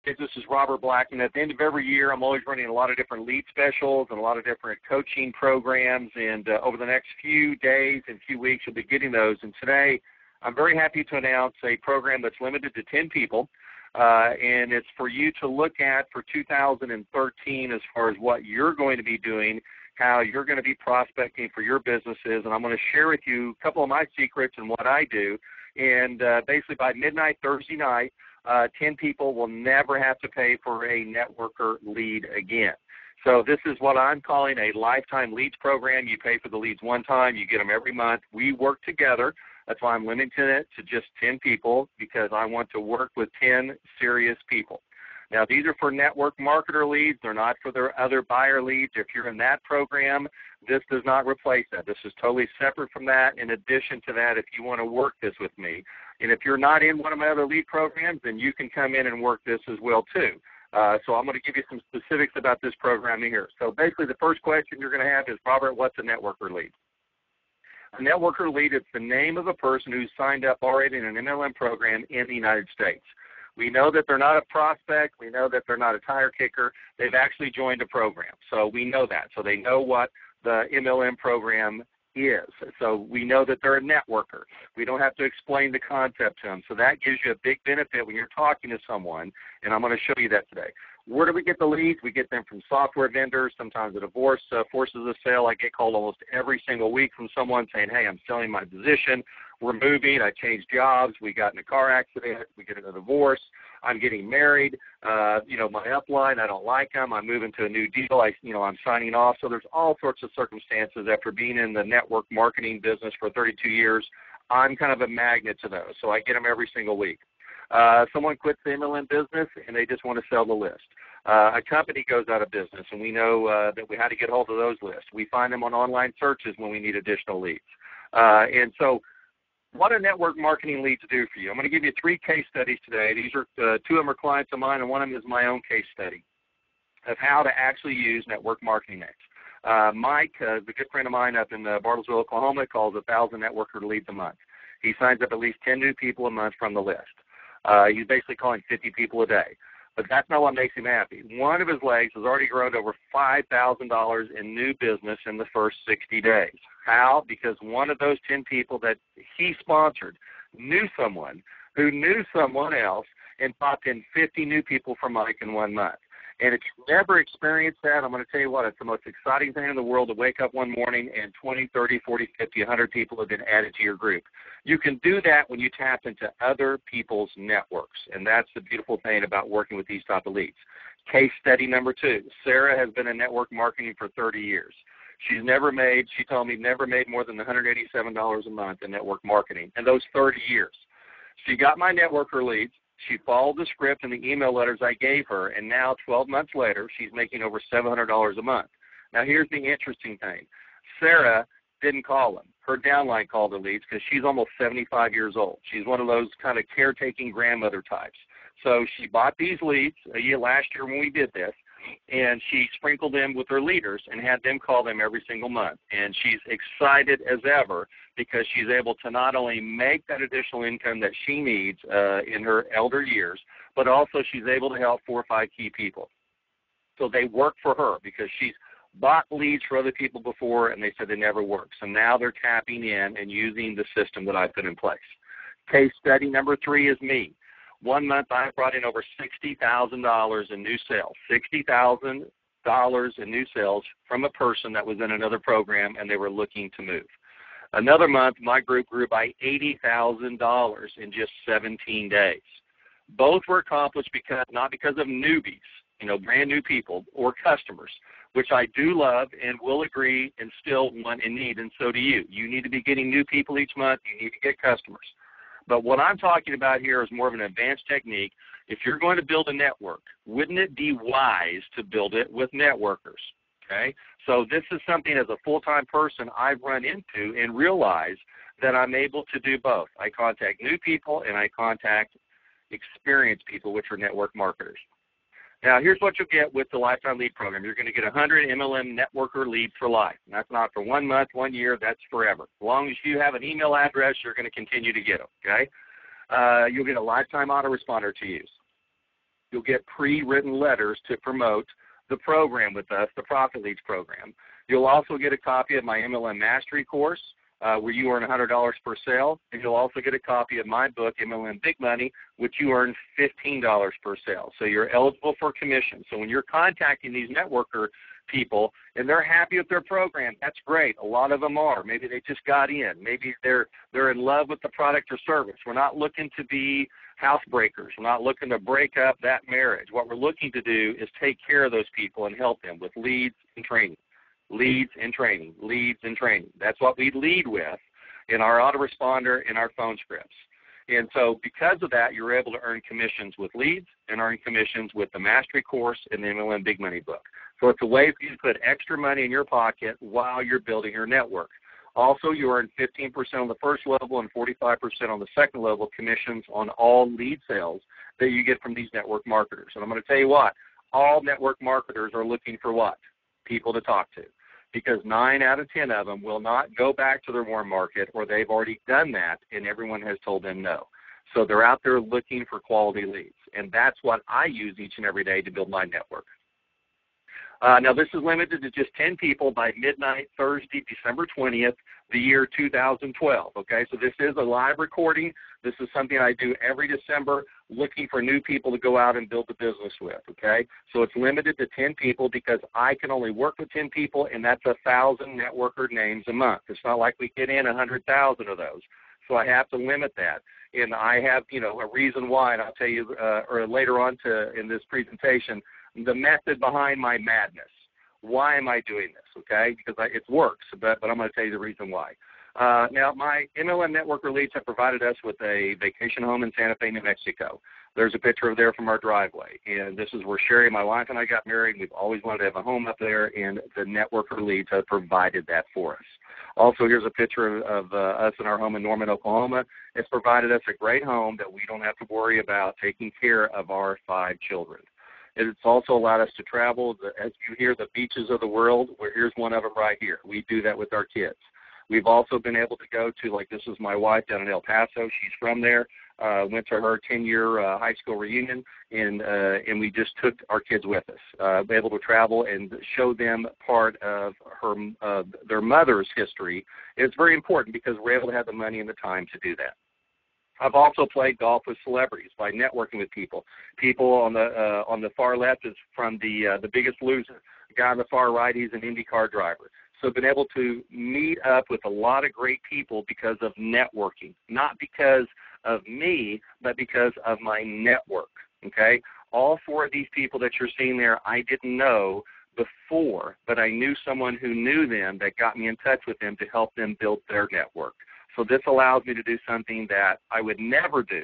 This is Robert Black, and at the end of every year, I'm always running a lot of different lead specials and a lot of different coaching programs, and over the next few days and few weeks, you'll be getting those. And today, I'm very happy to announce a program that's limited to 10 people, and it's for you to look at for 2013 as far as what you're going to be doing, how you're going to be prospecting for your businesses, and I'm going to share with you a couple of my secrets and what I do. And basically by midnight Thursday night, 10 people will never have to pay for a networker lead again. So this is what I'm calling a lifetime leads program. You pay for the leads one time. You get them every month. We work together. That's why I'm limiting it to just 10 people, because I want to work with 10 serious people. Now, these are for network marketer leads. They're not for their other buyer leads. If you're in that program, this does not replace that. This is totally separate from that. In addition to that, if you want to work this with me, and if you're not in one of my other lead programs, then you can come in and work this as well too. So I'm going to give you some specifics about this program here. So basically the first question you're going to have is, Robert, what's a networker lead? A networker lead is the name of a person who's signed up already in an MLM program in the United States. We know that they're not a prospect. We know that they're not a tire kicker. They've actually joined a program. So we know that. So they know what the MLM program is. So we know that they're a networker. We don't have to explain the concept to them. So that gives you a big benefit when you're talking to someone, and I'm going to show you that today. Where do we get the leads? We get them from software vendors. Sometimes a divorce forces a sale. I get called almost every single week from someone saying, hey, I'm selling my position. We're moving. I changed jobs. We got in a car accident. We get a divorce. I'm getting married. My upline, I don't like them. I'm moving to a new deal. I'm signing off. So there's all sorts of circumstances. After being in the network marketing business for 32 years, I'm kind of a magnet to those. So I get them every single week. Someone quits the MLM business and they just want to sell the list. A company goes out of business, and we know that we had to get hold of those lists. We find them on online searches when we need additional leads. And so what a network marketing lead to do for you. I'm going to give you 3 case studies today. These are 2 of them are clients of mine, and one of them is my own case study of how to actually use network marketing next. Mike, a good friend of mine up in Bartlesville, Oklahoma, calls 1,000 networker leads a month. He signs up at least 10 new people a month from the list. He's basically calling 50 people a day. But that's not what makes him happy. One of his legs has already grown to over $5,000 in new business in the first 60 days. How? Because one of those 10 people that he sponsored knew someone who knew someone else and popped in 50 new people for Mike in 1 month. And if you've never experienced that, I'm going to tell you what, it's the most exciting thing in the world to wake up one morning and 20, 30, 40, 50, 100 people have been added to your group. You can do that when you tap into other people's networks, and that's the beautiful thing about working with these type of leads. Case study number 2, Sarah has been in network marketing for 30 years. She told me, never made more than $187 a month in network marketing in those 30 years. She got my networker leads. She followed the script and the email letters I gave her, and now 12 months later, she's making over $700 a month. Now, here's the interesting thing. Sarah didn't call them. Her downline called the leads because she's almost 75 years old. She's one of those kind of caretaking grandmother types. So she bought these leads last year when we did this, and she sprinkled them with her leaders and had them call them every single month. And she's excited as ever because she's able to not only make that additional income that she needs in her elder years, but also she's able to help 4 or 5 key people. So they work for her because she's bought leads for other people before, and they said they never worked. So now they're tapping in and using the system that I put in place. Case study number 3 is me. 1 month, I brought in over $60,000 in new sales, $60,000 in new sales from a person that was in another program and they were looking to move. Another month, my group grew by $80,000 in just 17 days. Both were accomplished not because of newbies, brand new people or customers, which I do love and will agree and still want and need, and so do you. You need to be getting new people each month. You need to get customers. But what I'm talking about here is more of an advanced technique. If you're going to build a network, wouldn't it be wise to build it with networkers? Okay? So this is something as a full-time person I've run into and realized that I'm able to do both. I contact new people and I contact experienced people, which are network marketers. Now, here's what you'll get with the Lifetime Lead Program. You're going to get 100 MLM Networker Leads for life. And that's not for 1 month, 1 year. That's forever. As long as you have an email address, you're going to continue to get them, okay? You'll get a lifetime autoresponder to use. you'll get pre-written letters to promote the program with us, the Profit Leads program. You'll also get a copy of my MLM Mastery course, where you earn $100 per sale, and you'll also get a copy of my book, MLM Big Money, which you earn $15 per sale. So you're eligible for commission. So when you're contacting these networker people and they're happy with their program, that's great. A lot of them are. Maybe they just got in. Maybe they're in love with the product or service. We're not looking to be house breakers. We're not looking to break up that marriage. What we're looking to do is take care of those people and help them with leads and training. Leads and training, leads and training. That's what we lead with in our autoresponder and our phone scripts. And so because of that, you're able to earn commissions with leads and earn commissions with the Mastery course and the MLM Big Money book. So it's a way for you to put extra money in your pocket while you're building your network. Also, you earn 15% on the first level and 45% on the second level commissions on all lead sales that you get from these network marketers. And I'm going to tell you what, all network marketers are looking for what? People to talk to, because 9 out of 10 of them will not go back to their warm market, or they've already done that and everyone has told them no. So they're out there looking for quality leads, and that's what I use each and every day to build my network. Now, this is limited to just 10 people by midnight Thursday, December 20th, the year 2012, okay? So this is a live recording. This is something I do every December, looking for new people to go out and build the business with, okay? So it's limited to 10 people because I can only work with 10 people, and that's 1,000 networker names a month. It's not like we get in 100,000 of those. So I have to limit that. And I have, a reason why, and I'll tell you or later on in this presentation, the method behind my madness. Why am I doing this, okay? Because it works, but I'm going to tell you the reason why. Now, my MLM Networker Leads have provided us with a vacation home in Santa Fe, New Mexico. There's a picture of there from our driveway, and this is where Sherry, my wife, and I got married. We've always wanted to have a home up there, and the Networker Leads have provided that for us. Also, here's a picture of us in our home in Norman, Oklahoma. It's provided us a great home that we don't have to worry about taking care of our 5 children. It's also allowed us to travel, as you hear, the beaches of the world. Here's one of them right here. We do that with our kids. We've also been able to go to, like this is my wife down in El Paso. She's from there. Went to her 10-year high school reunion, and we just took our kids with us. Able to travel and show them part of their mother's history. It's very important because we're able to have the money and the time to do that. I've also played golf with celebrities by networking with people. People on the far left is from the Biggest Loser. The guy on the far right, he's an IndyCar driver. So I've been able to meet up with a lot of great people because of networking, not because of me, but because of my network, okay? All 4 of these people that you're seeing there, I didn't know before, but I knew someone who knew them that got me in touch with them to help them build their network. So this allows me to do something that I would never do,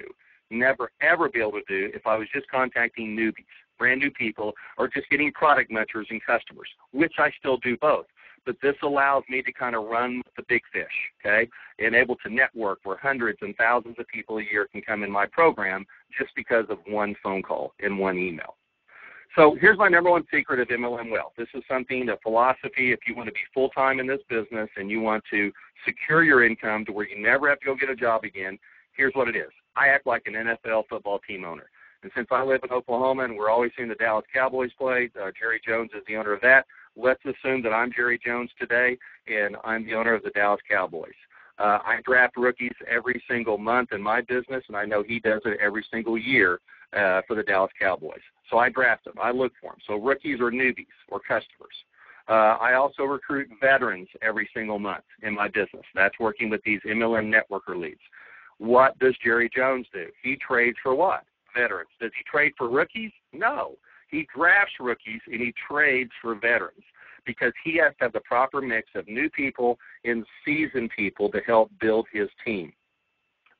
never, ever be able to do if I was just contacting newbies, brand new people, or just getting product mentors and customers, which I still do both. But this allows me to kind of run with the big fish, okay, and able to network where hundreds and thousands of people a year can come in my program just because of one phone call and one email. So here's my number 1 secret of MLM Wealth. This is something, a philosophy, if you want to be full-time in this business and you want to secure your income to where you never have to go get a job again, here's what it is. I act like an NFL football team owner. And since I live in Oklahoma and we're always seeing the Dallas Cowboys play, Jerry Jones is the owner of that. Let's assume that I'm Jerry Jones today and I'm the owner of the Dallas Cowboys. I draft rookies every single month in my business, and I know he does it every single year for the Dallas Cowboys. So I draft them. I look for them. So rookies or newbies or customers. I also recruit veterans every single month in my business. That's working with these MLM Networker Leads. What does Jerry Jones do? He trades for what? Veterans. Does he trade for rookies? No. He drafts rookies and he trades for veterans because he has to have the proper mix of new people and seasoned people to help build his team.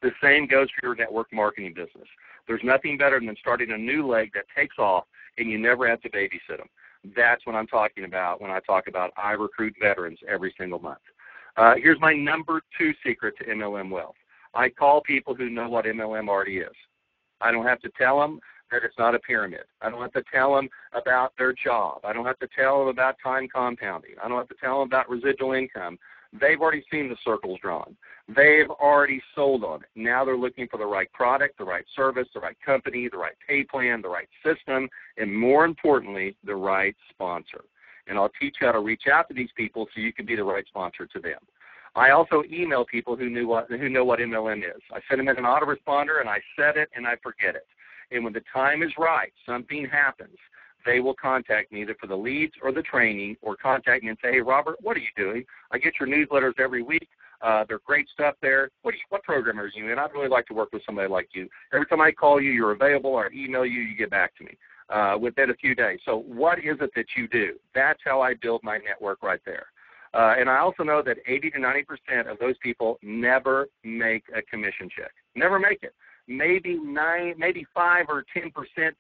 The same goes for your network marketing business. There's nothing better than starting a new leg that takes off and you never have to babysit them. That's what I'm talking about when I talk about I recruit veterans every single month. Here's my number 2 secret to MLM Wealth. I call people who know what MLM already is. I don't have to tell them that it's not a pyramid. I don't have to tell them about their job. I don't have to tell them about time compounding. I don't have to tell them about residual income. They've already seen the circles drawn. They've already sold on it. Now they're looking for the right product, the right service, the right company, the right pay plan, the right system, and more importantly, the right sponsor. And I'll teach you how to reach out to these people so you can be the right sponsor to them. I also email people who know what MLM is. I send them in an autoresponder, and I set it and I forget it. And when the time is right, something happens, they will contact me either for the leads or the training, or contact me and say, hey, Robert, what are you doing? I get your newsletters every week. They're great stuff there. What program are you in? I'd really like to work with somebody like you. Every time I call you, you're available, or I email you, you get back to me within a few days. So what is it that you do? That's how I build my network right there. And I also know that 80 to 90% of those people never make a commission check. Never make it. Maybe 5 or 10%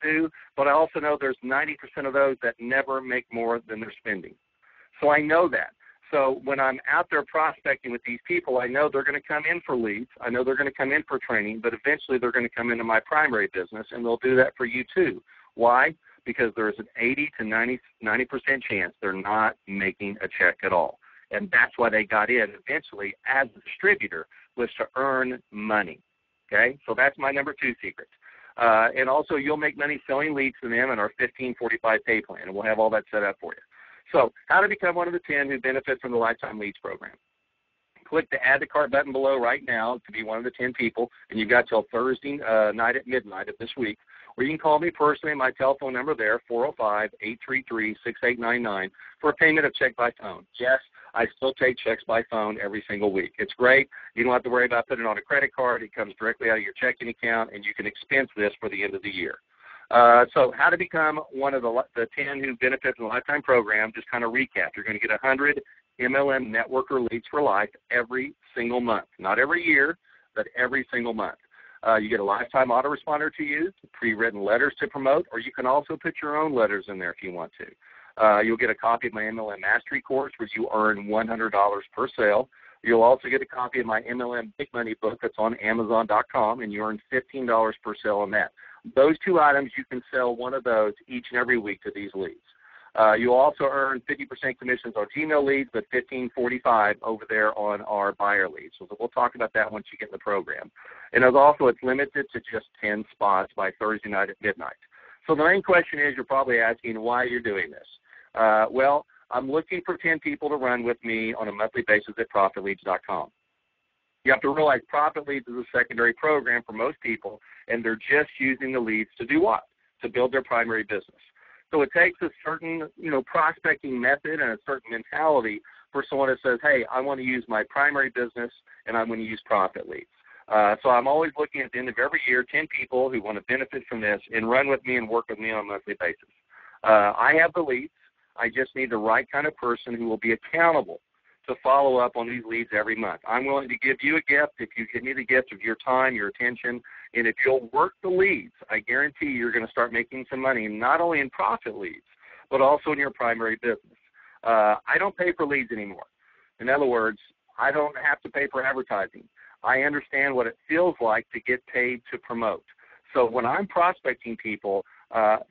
do, but I also know there's 90% of those that never make more than they're spending. So I know that. So when I'm out there prospecting with these people, I know they're going to come in for leads. I know they're going to come in for training, but eventually they're going to come into my primary business, and they'll do that for you too. Why? Because there's an 80 to 90% chance they're not making a check at all. And that's why they got in eventually as a distributor, was to earn money. Okay? So that's my number 2 secret. And also, you'll make money selling leads to them in our 1545 pay plan, and we'll have all that set up for you. So how to become one of the 10 who benefit from the Lifetime Leads program. Click the Add to Cart button below right now to be one of the 10 people, and you've got till Thursday night at midnight of this week. Or you can call me personally, my telephone number there, 405-833-6899, for a payment of check by phone. Yes, I still take checks by phone every single week. It's great. You don't have to worry about putting it on a credit card. It comes directly out of your checking account, and you can expense this for the end of the year. So how to become one of the 10 who benefit from the Lifetime program, just kind of recap. You're going to get 100 MLM Networker Leads for life every single month. Not every year, but every single month. You get a lifetime autoresponder to use, pre-written letters to promote, or you can also put your own letters in there if you want to. You'll get a copy of my MLM Mastery course, where you earn $100 per sale. You'll also get a copy of my MLM Big Money book that's on Amazon.com, and you earn $15 per sale on that. Those 2 items, you can sell one of those each and every week to these leads. You'll also earn 50% commissions on Gmail leads, but 15.45 over there on our buyer leads. So we'll talk about that once you get in the program. And it's limited to just 10 spots by Thursday night at midnight. So the main question is, you're probably asking why you're doing this. Well, I'm looking for 10 people to run with me on a monthly basis at ProfitLeads.com. You have to realize Profit Leads is a secondary program for most people, and they're just using the leads to do what? To build their primary business. So it takes a certain, prospecting method and a certain mentality for someone that says, hey, I want to use my primary business, and I'm going to use Profit Leads. So I'm always looking at the end of every year, 10 people who want to benefit from this and run with me and work with me on a monthly basis. I have the leads. I just need the right kind of person who will be accountable to follow up on these leads every month. I'm willing to give you a gift if you give me the gift of your time, your attention, and if you'll work the leads, I guarantee you're going to start making some money, not only in Profit Leads, but also in your primary business. I don't pay for leads anymore. In other words, I don't have to pay for advertising. I understand what it feels like to get paid to promote. So when I'm prospecting people,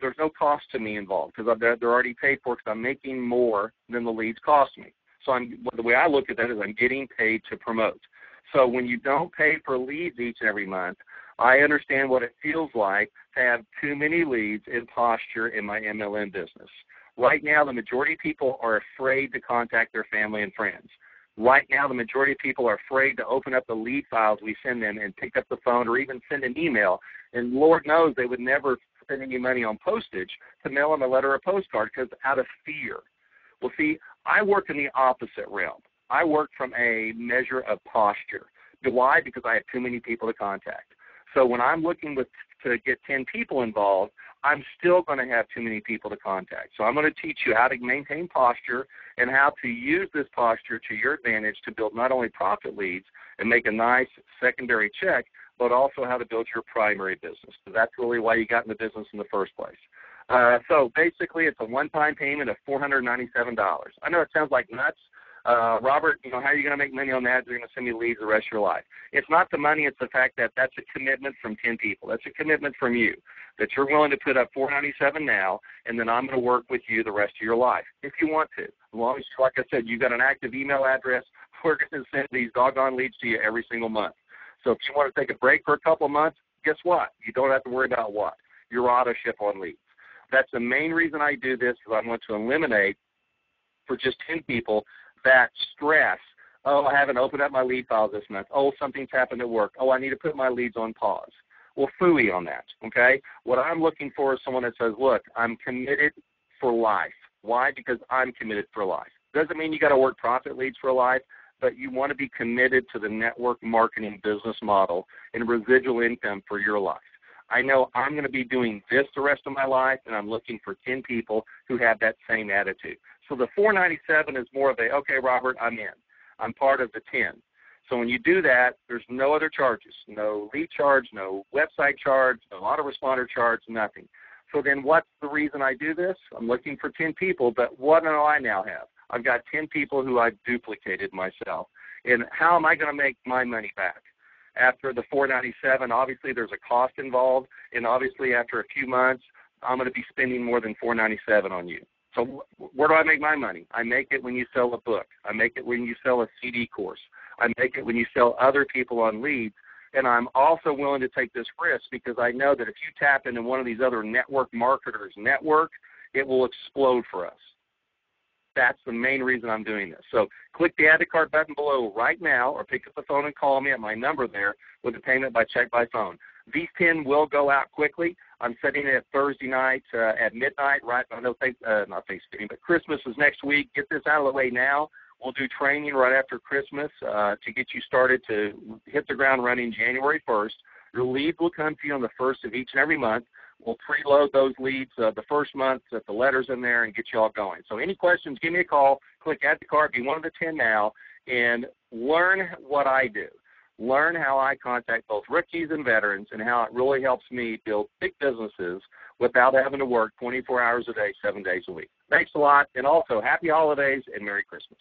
there's no cost to me involved, because they're already paid for, because I'm making more than the leads cost me. So the way I look at that is I'm getting paid to promote. So when you don't pay for leads each and every month, I understand what it feels like to have too many leads in posture in my MLM business. Right now, the majority of people are afraid to contact their family and friends. Right now, the majority of people are afraid to open up the lead files we send them and pick up the phone or even send an email. And Lord knows they would never spend any money on postage to mail them a letter or a postcard, because out of fear. Well, see, I work in the opposite realm. I work from a measure of posture. Why? Because I have too many people to contact. So when I'm looking to get 10 people involved, I'm still going to have too many people to contact. So I'm going to teach you how to maintain posture and how to use this posture to your advantage to build not only profit leads and make a nice secondary check, but also how to build your primary business. So that's really why you got in the business in the first place. So basically, it's a one-time payment of $497. I know it sounds like nuts. Robert, how are you going to make money on that? You're going to send me leads the rest of your life. It's not the money. It's the fact that that's a commitment from 10 people. That's a commitment from you, that you're willing to put up $497 now, and then I'm going to work with you the rest of your life if you want to. As long as, like I said, you've got an active email address, we're going to send these doggone leads to you every single month. So if you want to take a break for a couple of months, guess what? You don't have to worry about what? Your auto ship on leads. That's the main reason I do this, because I want to eliminate for just 10 people that stress. Oh, I haven't opened up my lead file this month. Oh, something's happened at work. Oh, I need to put my leads on pause. Well, phooey on that, okay? What I'm looking for is someone that says, look, I'm committed for life. Why? Because I'm committed for life. Doesn't mean you got to work profit leads for life, but you want to be committed to the network marketing business model and residual income for your life. I know I'm going to be doing this the rest of my life, and I'm looking for 10 people who have that same attitude. So the $497 is more of a, okay, Robert, I'm in. I'm part of the 10. So when you do that, there's no other charges, no lead charge, no website charge, no autoresponder charge, nothing. So then what's the reason I do this? I'm looking for 10 people, but what do I now have? I've got 10 people who I've duplicated myself. And how am I going to make my money back? After the $497, obviously there's a cost involved, and obviously after a few months, I'm going to be spending more than $497 on you. So where do I make my money? I make it when you sell a book. I make it when you sell a CD course. I make it when you sell other people on leads. And I'm also willing to take this risk because I know that if you tap into one of these other network marketers' network, it will explode for us. That's the main reason I'm doing this. So click the Add to Cart button below right now, or pick up the phone and call me at my number there with a payment by check by phone. These 10 will go out quickly. I'm setting it Thursday night at midnight, right? I know not Thanksgiving, but Christmas is next week. Get this out of the way now. We'll do training right after Christmas to get you started to hit the ground running January 1st. Your leads will come to you on the 1st of each and every month. We'll preload those leads the first month, put the letters in there, and get you all going. So any questions, give me a call. Click Add to Cart, be one of the 10 now, and learn what I do. Learn how I contact both rookies and veterans and how it really helps me build big businesses without having to work 24 hours a day, 7 days a week. Thanks a lot, and also happy holidays and Merry Christmas.